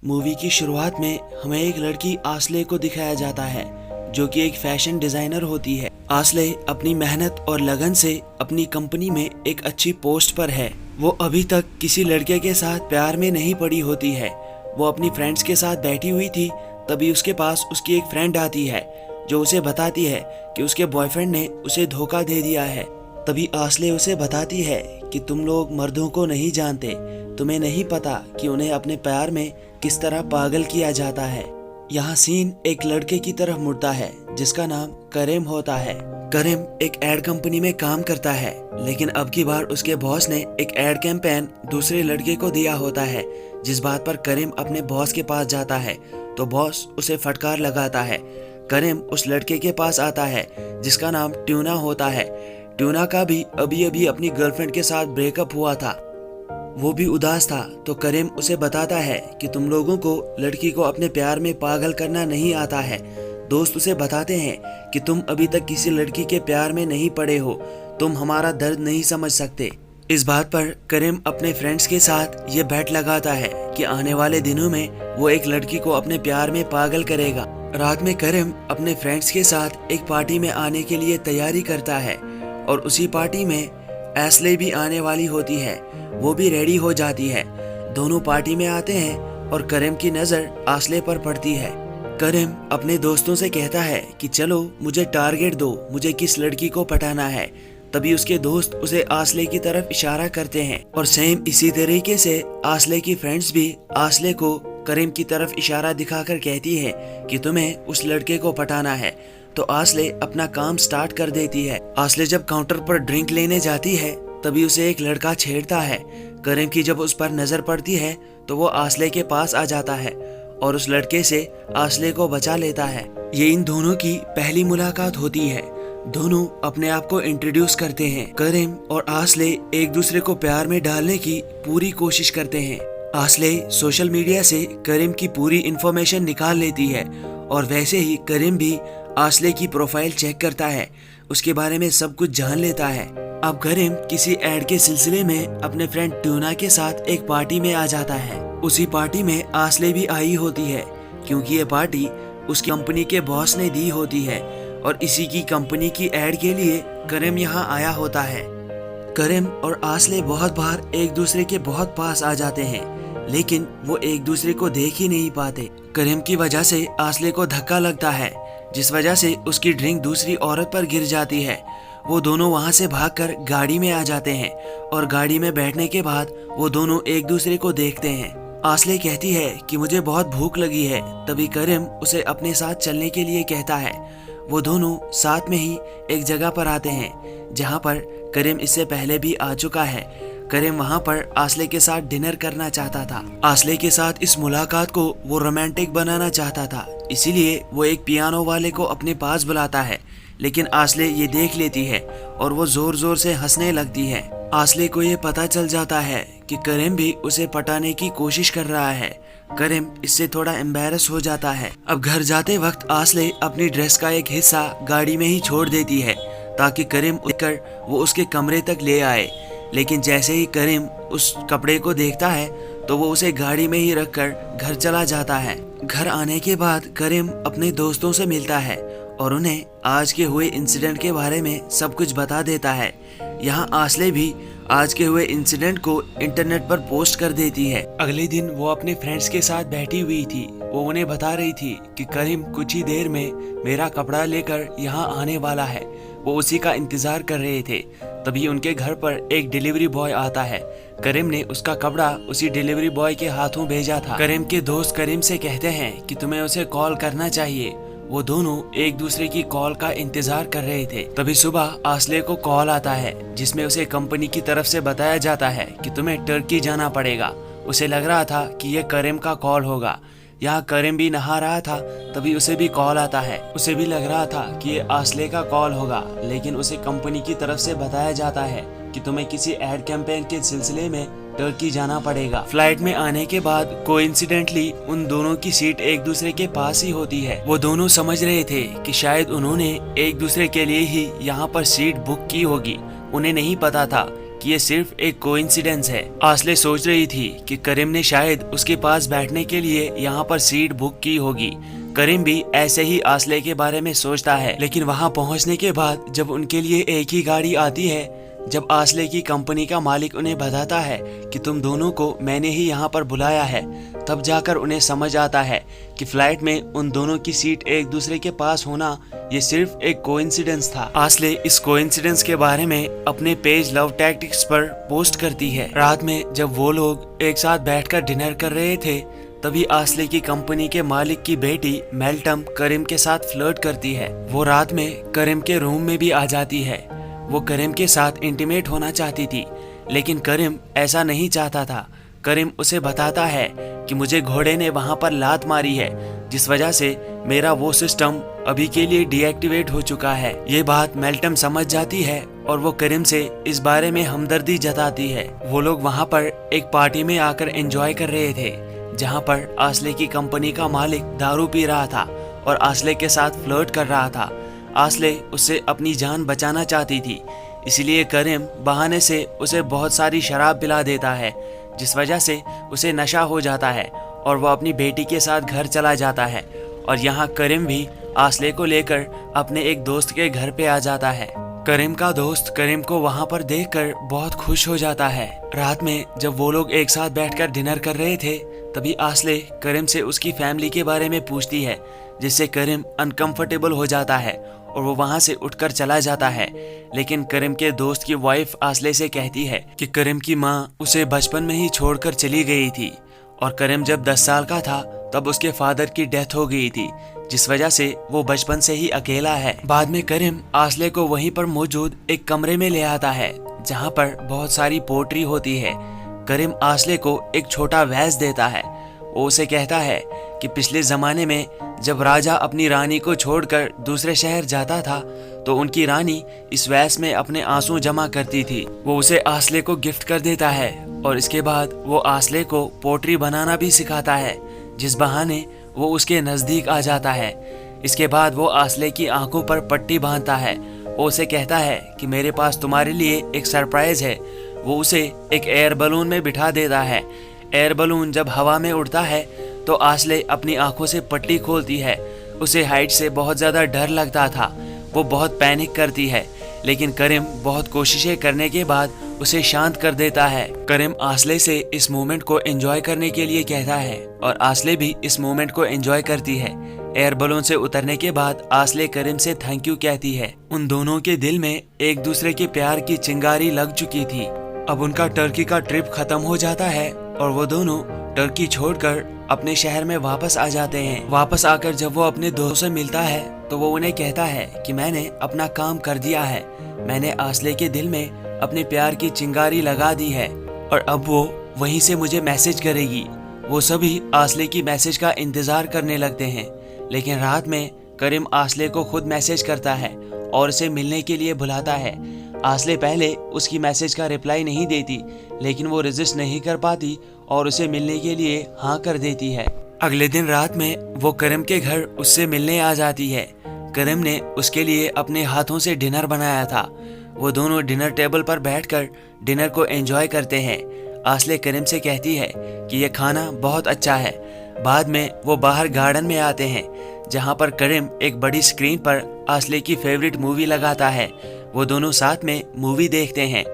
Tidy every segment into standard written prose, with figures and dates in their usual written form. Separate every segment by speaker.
Speaker 1: Movie की शुरुआत में हमें एक लड़की आस्ले को दिखाया जाता है जो कि एक फैशन डिजाइनर होती है। आस्ले अपनी मेहनत और लगन से अपनी कंपनी में एक अच्छी पोस्ट पर है। वो अभी तक किसी लड़के के साथ प्यार में नहीं पड़ी होती है। वो अपनी फ्रेंड्स के साथ बैठी हुई थी, तभी उसके पास उसकी एक फ्रेंड आती है जो उसे बताती है कि उसके बॉयफ्रेंड ने उसे धोखा दे दिया है। तभी आस्ले उसे बताती है कि तुम लोग मर्दों को नहीं जानते, तुम्हें नहीं पता कि उन्हें अपने प्यार में किस तरह पागल किया जाता है। यहाँ सीन एक लड़के की तरफ मुड़ता है जिसका नाम करीम होता है। करीम एक एड कंपनी में काम करता है, लेकिन अब की बार उसके बॉस ने एक एड कैंपेन दूसरे लड़के को दिया होता है। जिस बात पर करीम अपने बॉस के पास जाता है तो बॉस उसे फटकार लगाता है। करीम उस लड़के के पास आता है जिसका नाम ट्यूना होता है। ट्यूना का भी अभी अभी अपनी गर्लफ्रेंड के साथ ब्रेकअप हुआ था। वो भी उदास था, तो करीम उसे बताता है कि तुम लोगों को लड़की को अपने प्यार में पागल करना नहीं आता है। दोस्त उसे बताते हैं कि तुम अभी तक किसी लड़की के प्यार में नहीं पड़े हो, तुम हमारा दर्द नहीं समझ सकते। इस बात पर करीम अपने फ्रेंड्स के साथ ये बेट लगाता है कि आने वाले दिनों में वो एक लड़की को अपने प्यार में पागल करेगा। रात में करीम अपने फ्रेंड्स के साथ एक पार्टी में आने के लिए तैयारी करता है और उसी पार्टी में आस्ले भी आने वाली होती है। वो भी रेडी हो जाती है। दोनों पार्टी में आते हैं और करीम की नजर आस्ले पर पड़ती है। करीम अपने दोस्तों से कहता है कि चलो मुझे टारगेट दो, मुझे किस लड़की को पटाना है। तभी उसके दोस्त उसे आस्ले की तरफ इशारा करते हैं और सेम इसी तरीके से आस्ले की फ्रेंड्स भी आस्ले को करीम की तरफ इशारा दिखाकर कहती है कि तुम्हें उस लड़के को पटाना है। तो आस्ले अपना काम स्टार्ट कर देती है। आस्ले जब काउंटर पर ड्रिंक लेने जाती है तभी उसे एक लड़का छेड़ता है। करीम की जब उस पर नजर पड़ती है तो वो आस्ले के पास आ जाता है और उस लड़के से आस्ले को बचा लेता है। ये इन दोनों की पहली मुलाकात होती है। दोनों अपने आप को इंट्रोड्यूस करते हैं। करीम और आस्ले एक दूसरे को प्यार में डालने की पूरी कोशिश करते हैं। आस्ले सोशल मीडिया से करीम की पूरी इंफॉर्मेशन निकाल लेती है और वैसे ही करीम भी आस्ले की प्रोफाइल चेक करता है, उसके बारे में सब कुछ जान लेता है। अब करीम किसी एड के सिलसिले में अपने फ्रेंड ट्यूना के साथ एक पार्टी में आ जाता है। उसी पार्टी में आस्ले भी आई होती है क्योंकि ये पार्टी उसकी कंपनी के बॉस ने दी होती है और इसी की कंपनी की एड के लिए करीम यहाँ आया होता है। करीम और आस्ले बहुत बार एक दूसरे के बहुत पास आ जाते हैं, लेकिन वो एक दूसरे को देख ही नहीं पाते। करीम की वजह से आस्ले को धक्का लगता है, जिस वजह से उसकी ड्रिंक दूसरी औरत पर गिर जाती है। वो दोनों वहां से भागकर गाड़ी में आ जाते हैं और गाड़ी में बैठने के बाद वो दोनों एक दूसरे को देखते हैं। आस्ले कहती है कि मुझे बहुत भूख लगी है। तभी करीम उसे अपने साथ चलने के लिए कहता है। वो दोनों साथ में ही एक जगह पर आते हैं जहाँ पर करीम इससे पहले भी आ चुका है। करीम वहाँ पर आस्ले के साथ डिनर करना चाहता था। आस्ले के साथ इस मुलाकात को वो रोमांटिक बनाना चाहता था, इसीलिए वो एक पियानो वाले को अपने पास बुलाता है, लेकिन आस्ले ये देख लेती है और वो जोर जोर से हंसने लगती है। आस्ले को ये पता चल जाता है कि करीम भी उसे पटाने की कोशिश कर रहा है। करीम इससे थोड़ा एम्बैरस हो जाता है। अब घर जाते वक्त आस्ले अपनी ड्रेस का एक हिस्सा गाड़ी में ही छोड़ देती है ताकि करीम उठकर वो उसके कमरे तक ले आए, लेकिन जैसे ही करीम उस कपड़े को देखता है तो वो उसे गाड़ी में ही रखकर घर चला जाता है। घर आने के बाद करीम अपने दोस्तों से मिलता है और उन्हें आज के हुए इंसिडेंट के बारे में सब कुछ बता देता है। यहाँ आस्ले भी आज के हुए इंसिडेंट को इंटरनेट पर पोस्ट कर देती है। अगले दिन वो अपने फ्रेंड्स के साथ बैठी हुई थी। वो उन्हें बता रही थी कि करीम कुछ ही देर में मेरा कपड़ा लेकर यहाँ आने वाला है। वो उसी का इंतजार कर रहे थे। तभी उनके घर पर एक डिलीवरी बॉय आता है। करीम ने उसका कपड़ा उसी डिलीवरी बॉय के हाथों भेजा था। करीम के दोस्त करीम से कहते हैं कि तुम्हें उसे कॉल करना चाहिए। वो दोनों एक दूसरे की कॉल का इंतजार कर रहे थे। तभी सुबह आस्ले को कॉल आता है जिसमें उसे कंपनी की तरफ से बताया जाता है कि तुम्हें टर्की जाना पड़ेगा। उसे लग रहा था कि ये करीम का कॉल होगा। यहाँ करीम भी नहा रहा था, तभी उसे भी कॉल आता है। उसे भी लग रहा था कि ये आस्ले का कॉल होगा, लेकिन उसे कंपनी की तरफ से बताया जाता है कि तुम्हें किसी एड कैंपेन के सिलसिले में टर्की जाना पड़ेगा। फ्लाइट में आने के बाद कोइंसिडेंटली उन दोनों की सीट एक दूसरे के पास ही होती है। वो दोनों समझ रहे थे कि शायद उन्होंने एक दूसरे के लिए ही यहाँ पर सीट बुक की होगी। उन्हें नहीं पता था कि ये सिर्फ एक कोइंसिडेंस है। आस्ले सोच रही थी कि करीम ने शायद उसके पास बैठने के लिए यहाँ पर सीट बुक की होगी। करीम भी ऐसे ही आस्ले के बारे में सोचता है, लेकिन वहाँ पहुँचने के बाद जब उनके लिए एक ही गाड़ी आती है, जब आस्ले की कंपनी का मालिक उन्हें बताता है कि तुम दोनों को मैंने ही यहाँ पर बुलाया है, तब जाकर उन्हें समझ आता है कि फ्लाइट में उन दोनों की सीट एक दूसरे के पास होना ये सिर्फ एक कोइंसिडेंस था। आस्ले इस कोइंसिडेंस के बारे में अपने पेज लव टैक्टिक्स पर पोस्ट करती है। रात में जब वो लोग एक साथ बैठकर डिनर कर रहे थे, तभी आस्ले की कंपनी के मालिक की बेटी मेल्टम करीम के साथ फ्लर्ट करती है। वो रात में करीम के रूम में भी आ जाती है। वो करीम के साथ इंटीमेट होना चाहती थी, लेकिन करीम ऐसा नहीं चाहता था। करीम उसे बताता है कि मुझे घोड़े ने वहां पर लात मारी है, जिस वजह से मेरा वो सिस्टम अभी के लिए डीएक्टिवेट हो चुका है। ये बात मेल्टम समझ जाती है और वो करीम से इस बारे में हमदर्दी जताती है। वो लोग वहां पर एक पार्टी में आकर एंजॉय कर रहे थे, जहां पर आस्ले की कंपनी का मालिक दारू पी रहा था और आस्ले के साथ फ्लर्ट कर रहा था। आस्ले उससे अपनी जान बचाना चाहती थी, इसलिए करीम बहाने से उसे बहुत सारी शराब पिला देता है, जिस वजह से उसे नशा हो जाता है और वह अपनी बेटी के साथ घर चला जाता है। और यहाँ करीम भी आस्ले को लेकर अपने एक दोस्त के घर पे आ जाता है। करीम का दोस्त करीम को वहाँ पर देखकर बहुत खुश हो जाता है। रात में जब वो लोग एक साथ बैठकर डिनर कर रहे थे, तभी आस्ले करीम से उसकी फैमिली के बारे में पूछती है, जिससे करीम अनकंफर्टेबल हो जाता है और वो वहाँ से उठकर चला जाता है। लेकिन करीम के दोस्त की वाइफ आस्ले से कहती है कि करीम की माँ उसे बचपन में ही छोड़कर चली गई थी और करीम जब 10 साल का था तब उसके फादर की डेथ हो गई थी, जिस वजह से वो बचपन से ही अकेला है। बाद में करीम आस्ले को वहीं पर मौजूद एक कमरे में ले आता है, जहाँ पर बहुत सारी पोट्री होती है। करीम आस्ले को एक छोटा वैस देता है। वो उसे कहता है कि पिछले जमाने में जब राजा अपनी रानी को छोड़कर दूसरे शहर जाता था, तो उनकी रानी इस वैस में अपने आंसू जमा करती थी। वो उसे आस्ले को गिफ्ट कर देता है और इसके बाद वो आस्ले को पोट्री बनाना भी सिखाता है, जिस बहाने वो उसके नजदीक आ जाता है। इसके बाद वो आस्ले की आंखों पर पट्टी बांधता है। वो उसे कहता है कि मेरे पास तुम्हारे लिए एक सरप्राइज है। वो उसे एक एयर बलून में बिठा देता है। एयर बलून जब हवा में उड़ता है तो आस्ले अपनी आंखों से पट्टी खोलती है। उसे हाइट से बहुत ज़्यादा डर लगता था। वो बहुत पैनिक करती है, लेकिन करीम बहुत कोशिशें करने के बाद उसे शांत कर देता है। करीम आस्ले से इस मोमेंट को एंजॉय करने के लिए कहता है और आस्ले भी इस मोमेंट को एंजॉय करती है। एयर बलून से उतरने के बाद आस्ले करीम से थैंक यू कहती है। उन दोनों के दिल में एक दूसरे के प्यार की चिंगारी लग चुकी थी। अब उनका टर्की का ट्रिप खत्म हो जाता है और वो दोनों टर्की छोड़कर अपने शहर में वापस आ जाते हैं। वापस आकर जब वो अपने दोस्तों से मिलता है तो वो उन्हें कहता है कि मैंने अपना काम कर दिया है। मैंने आस्ले के दिल में अपने प्यार की चिंगारी लगा दी है और अब वो वहीं से मुझे मैसेज करेगी। वो सभी आस्ले की मैसेज का इंतजार करने लगते हैं, लेकिन रात में करीम आस्ले को खुद मैसेज करता है और उसे मिलने के लिए बुलाता है। आस्ले पहले उसकी मैसेज का रिप्लाई नहीं देती, लेकिन वो रेजिस्ट नहीं कर पाती और उसे मिलने के लिए हाँ कर देती है। अगले दिन रात में वो करीम के घर उससे मिलने आ जाती है। करीम ने उसके लिए अपने हाथों से डिनर बनाया था। वो दोनों डिनर टेबल पर बैठकर डिनर को एंजॉय करते हैं। आस्ले करीम से कहती है कि यह खाना बहुत अच्छा है। बाद में वो बाहर गार्डन में आते हैं, जहाँ पर करीम एक बड़ी स्क्रीन पर आस्ले की फेवरेट मूवी लगाता है। वो दोनों साथ में मूवी देखते हैं।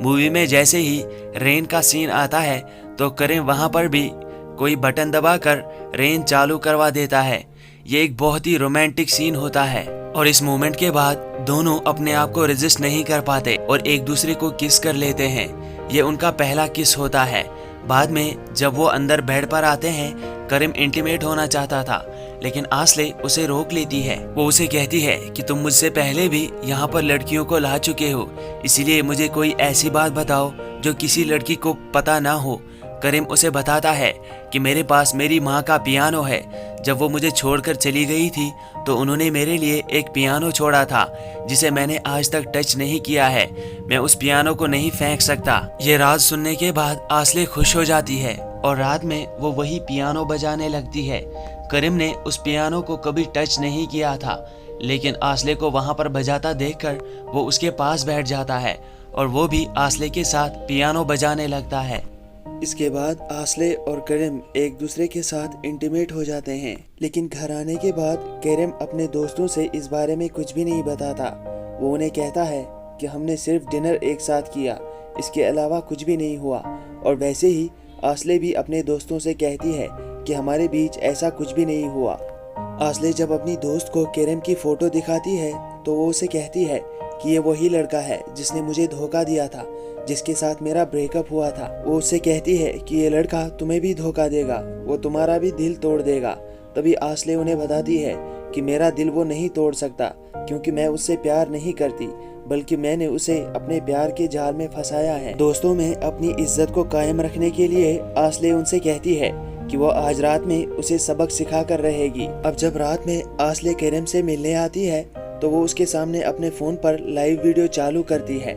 Speaker 1: मूवी में जैसे ही रेन का सीन आता है तो करीम वहाँ पर भी कोई बटन दबाकर रेन चालू करवा देता है। ये एक बहुत ही रोमांटिक सीन होता है और इस मोमेंट के बाद दोनों अपने आप को रेजिस्ट नहीं कर पाते और एक दूसरे को किस कर लेते हैं। ये उनका पहला किस होता है। बाद में जब वो अंदर बेड पर आते हैं, करीम इंटीमेट होना चाहता था, लेकिन आस्ले उसे रोक लेती है। वो उसे कहती है कि तुम मुझसे पहले भी यहाँ पर लड़कियों को ला चुके हो, इसीलिए मुझे कोई ऐसी बात बताओ जो किसी लड़की को पता ना हो। करीम उसे बताता है कि मेरे पास मेरी माँ का पियानो है। जब वो मुझे छोड़कर चली गई थी तो उन्होंने मेरे लिए एक पियानो छोड़ा था, जिसे मैंने आज तक टच नहीं किया है। मैं उस पियानो को नहीं फेंक सकता। ये राज सुनने के बाद आस्ले खुश हो जाती है और रात में वो वही पियानो बजाने लगती है। करीम ने उस पियानो को कभी टच नहीं किया था, लेकिन आस्ले को वहाँ पर बजाता देखकर वो उसके पास बैठ जाता है और वो भी आसले के साथ पियानो बजाने लगता है। इसके बाद आसले और केरम एक दूसरे के साथ इंटीमेट हो जाते हैं, लेकिन घर आने के बाद केरम अपने दोस्तों से इस बारे में कुछ भी नहीं बताता। वो उन्हें कहता है कि हमने सिर्फ डिनर एक साथ किया, इसके अलावा कुछ भी नहीं हुआ। और वैसे ही आसले भी अपने दोस्तों से कहती है कि हमारे बीच ऐसा कुछ भी नहीं हुआ। आसले जब अपनी दोस्त को केरम की फोटो दिखाती है तो वो उसे कहती है कि ये वही लड़का है जिसने मुझे धोखा दिया था, जिसके साथ मेरा ब्रेकअप हुआ था। वो उससे कहती है कि ये लड़का तुम्हें भी धोखा देगा, वो तुम्हारा भी दिल तोड़ देगा। तभी आसले उन्हें बताती है कि मेरा दिल वो नहीं तोड़ सकता, क्योंकि मैं उससे प्यार नहीं करती, बल्कि मैंने उसे अपने प्यार के जाल में फंसाया है। दोस्तों में अपनी इज्जत को कायम रखने के लिए आसले उनसे कहती है कि वो आज रात में उसे सबक सिखा कर रहेगी। अब जब रात में आसले केरम से मिलने आती है तो वो उसके सामने अपने फोन पर लाइव वीडियो चालू करती है।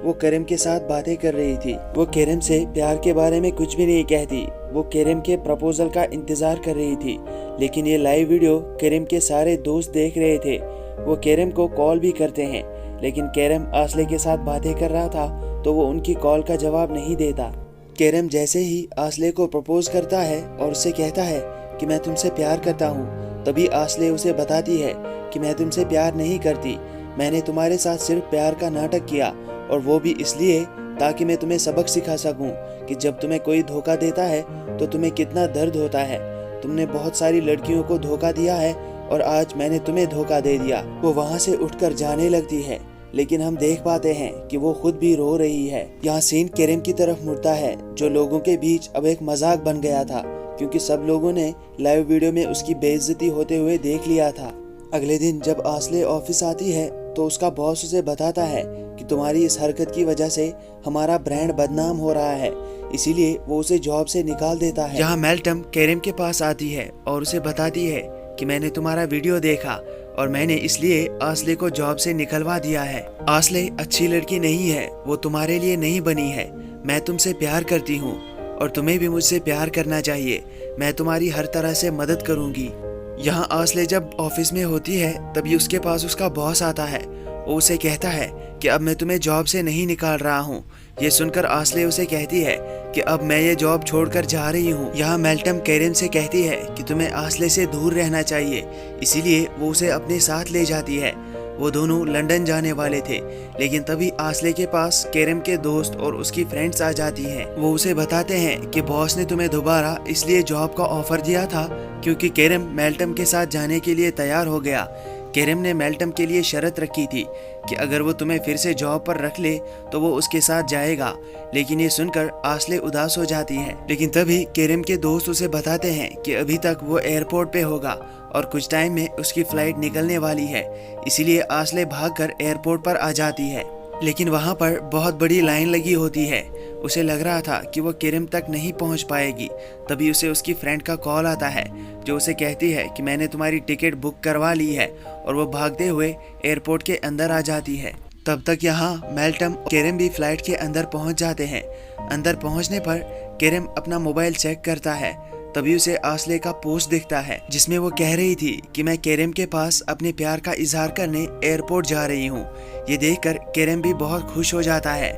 Speaker 1: वो केरम के साथ बातें कर रही थी। वो केरम से प्यार के बारे में कुछ भी नहीं कहती, वो केरम के प्रपोजल का इंतजार कर रही थी। लेकिन ये लाइव वीडियो केरम के सारे दोस्त देख रहे थे। वो केरम को कॉल भी करते हैं, लेकिन केरम आसले के साथ बातें कर रहा था तो वो उनकी कॉल का जवाब नहीं देता। केरम जैसे ही आसले को प्रपोज करता है और उससे कहता है कि मैं तुमसे प्यार करता हूँ, तभी आसले उसे बताती है कि मैं तुमसे प्यार नहीं करती, मैंने तुम्हारे साथ सिर्फ प्यार का नाटक किया, और वो भी इसलिए ताकि मैं तुम्हें सबक सिखा सकूं कि जब तुम्हें कोई धोखा देता है तो तुम्हें कितना दर्द होता है। तुमने बहुत सारी लड़कियों को धोखा दिया है और आज मैंने तुम्हें धोखा दे दिया। वो वहाँ से उठकर जाने लगती है, लेकिन हम देख पाते हैं कि वो खुद भी रो रही है। यहाँ सीन केरम की तरफ मुड़ता है, जो लोगों के बीच अब एक मजाक बन गया था, क्योंकि सब लोगों ने लाइव वीडियो में उसकी बेइज्जती होते हुए देख लिया था। अगले दिन जब आसले ऑफिस आती है तो उसका बॉस उसे बताता है कि तुम्हारी इस हरकत की वजह से हमारा ब्रांड बदनाम हो रहा है, इसीलिए वो उसे जॉब से निकाल देता है। यहाँ मेल्टम केरम के पास आती है और उसे बताती है कि मैंने तुम्हारा वीडियो देखा और मैंने इसलिए आसले को जॉब से निकलवा दिया है। आसले अच्छी लड़की नहीं है, वो तुम्हारे लिए नहीं बनी है। मैं तुमसे प्यार करती हूँ और तुम्हें भी मुझसे प्यार करना चाहिए। मैं तुम्हारी हर तरह से मदद करूँगी। यहाँ आसले जब ऑफिस में होती है तभी उसके पास उसका बॉस आता है। वो उसे कहता है कि अब मैं तुम्हें जॉब से नहीं निकाल रहा हूँ। ये सुनकर आसले उसे कहती है कि अब मैं ये जॉब छोड़कर जा रही हूँ। यहाँ मेल्टम केरम से कहती है कि तुम्हें आसले से दूर रहना चाहिए, इसीलिए वो उसे अपने साथ ले जाती है। वो दोनों लंदन जाने वाले थे, लेकिन तभी आसले के पास केरम के दोस्त और उसकी फ्रेंड्स आ जाती हैं। वो उसे बताते हैं कि बॉस ने तुम्हें दोबारा इसलिए जॉब का ऑफर दिया था क्योंकि केरम मेल्टम के साथ जाने के लिए तैयार हो गया। केरम ने मेल्टम के लिए शर्त रखी थी कि अगर वो तुम्हें फिर से जॉब पर रख ले तो वो उसके साथ जाएगा, लेकिन ये सुनकर आसले उदास हो जाती है। लेकिन तभी केरम के दोस्त उसे बताते हैं कि अभी तक वो एयरपोर्ट पे होगा और कुछ टाइम में उसकी फ्लाइट निकलने वाली है, इसीलिए आसले भागकर एयरपोर्ट पर आ जाती है। लेकिन वहाँ पर बहुत बड़ी लाइन लगी होती है। उसे लग रहा था कि वो केरम तक नहीं पहुँच पाएगी। तभी उसे उसकी फ्रेंड का कॉल आता है, जो उसे कहती है कि मैंने तुम्हारी टिकट बुक करवा ली है, और वो भागते हुए एयरपोर्ट के अंदर आ जाती है। तब तक यहाँ मेल्टम और केरम भी फ्लाइट के अंदर पहुँच जाते हैं। अंदर पहुँचने पर केरम अपना मोबाइल चेक करता है, तभी उसे आसले का पोस्ट दिखता है जिसमें वो कह रही थी कि मैं केरम के पास अपने प्यार का इजहार करने एयरपोर्ट जा रही हूँ। ये देखकर केरम भी बहुत खुश हो जाता है।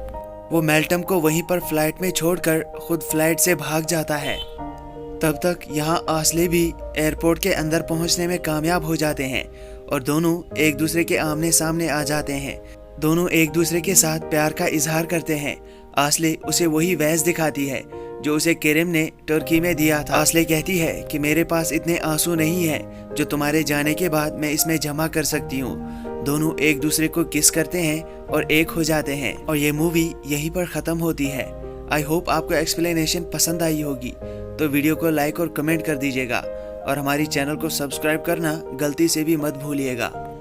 Speaker 1: वो मेल्टम को वहीं पर फ्लाइट में छोड़कर खुद फ्लाइट से भाग जाता है। तब तक यहाँ आसले भी एयरपोर्ट के अंदर पहुँचने में कामयाब हो जाते हैं और दोनों एक दूसरे के आमने सामने आ जाते हैं। दोनों एक दूसरे के साथ प्यार का इजहार करते हैं। आसले उसे वही वैस दिखाती है जो उसे केरम ने तुर्की में दिया था। आसले कहती है कि मेरे पास इतने आंसू नहीं है जो तुम्हारे जाने के बाद मैं इसमें जमा कर सकती हूँ। दोनों एक दूसरे को किस करते हैं और एक हो जाते हैं और ये मूवी यहीं पर ख़त्म होती है। आई होप आपको एक्सप्लेनेशन पसंद आई होगी, तो वीडियो को लाइक और कमेंट कर दीजिएगा और हमारी चैनल को सब्सक्राइब करना गलती से भी मत भूलिएगा।